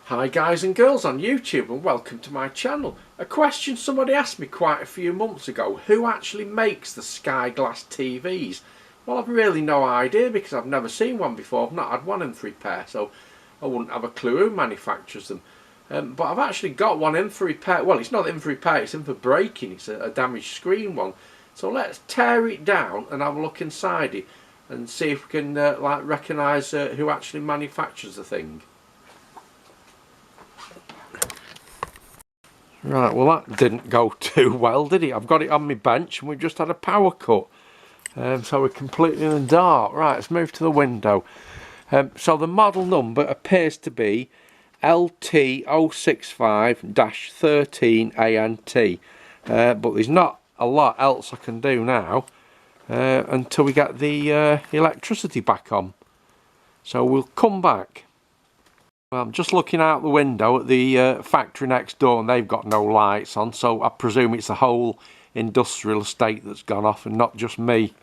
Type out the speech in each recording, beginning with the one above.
Hi guys and girls on YouTube, and welcome to my channel. A question somebody asked me quite a few months ago: who actually makes the Sky Glass TVs? Well, I've really no idea because I've never seen one before. I've not had one in repair, so I wouldn't have a clue who manufactures them. But I've actually got one in for repair. Well, it's not in for repair, it's in for breaking. It's a damaged screen one. So let's tear it down and have a look inside it and see if we can recognise who actually manufactures the thing. Right, well that didn't go too well, did it? I've got it on my bench and we've just had a power cut. So we're completely in the dark. Right, let's move to the window. So the model number appears to be LT065-13ANT. But there's not a lot else I can do now until we get the electricity back on. So we'll come back. Well, I'm just looking out the window at the factory next door, and they've got no lights on, so I presume it's the whole industrial estate that's gone off and not just me.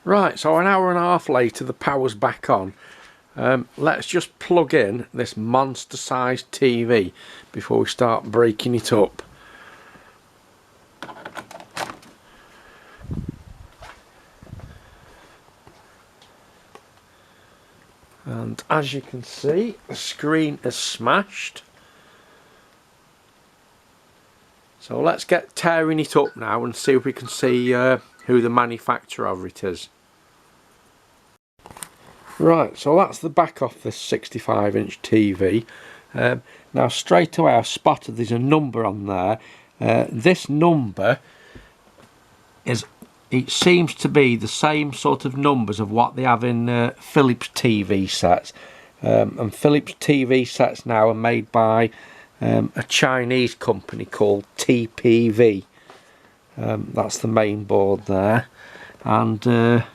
Right, so an hour and a half later the power's back on. Let's just plug in this monster sized TV before we start breaking it up. And as you can see, the screen is smashed. So let's get tearing it up now and see if we can see who the manufacturer of it is. Right, so that's the back off this 65-inch TV. Now straight away I spotted there's a number on there. This number is, it seems to be the same sort of numbers of what they have in Philips TV sets. And Philips TV sets now are made by a Chinese company called TPV. That's the main board there. And the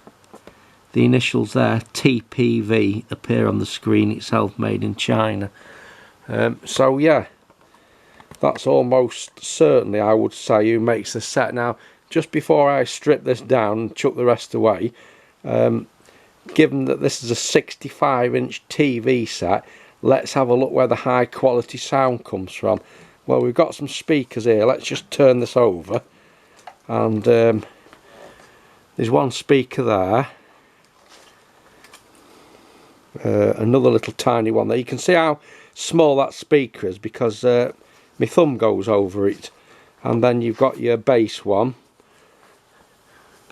initials there, TPV, appear on the screen itself, made in China. So yeah, that's almost certainly, I would say, who makes the set. Now, just before I strip this down and chuck the rest away, given that this is a 65-inch TV set, let's have a look where the high quality sound comes from. Well, we've got some speakers here. Let's just turn this over, and there's one speaker there, another little tiny one there. You can see how small that speaker is because my thumb goes over it. And then you've got your bass one.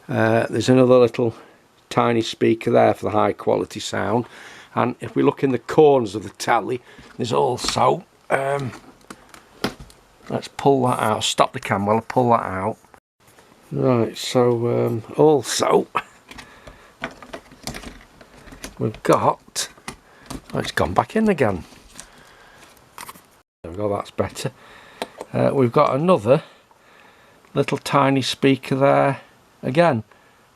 There's another little tiny speaker there for the high quality sound. And if we look in the corners of the telly, there's also let's pull that out. Stop the camera while I pull that out. Right, so also we've got, oh, it's gone back in again. There we go, that's better. We've got another little tiny speaker there, again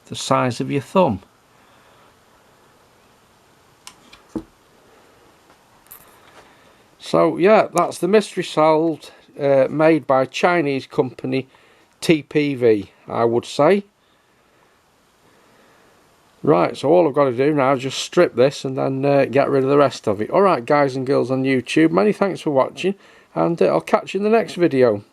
the size of your thumb. So yeah, that's the mystery solved, made by Chinese company TPV, I would say. Right, so all I've got to do now is just strip this and then get rid of the rest of it. Alright guys and girls on YouTube, many thanks for watching, and I'll catch you in the next video.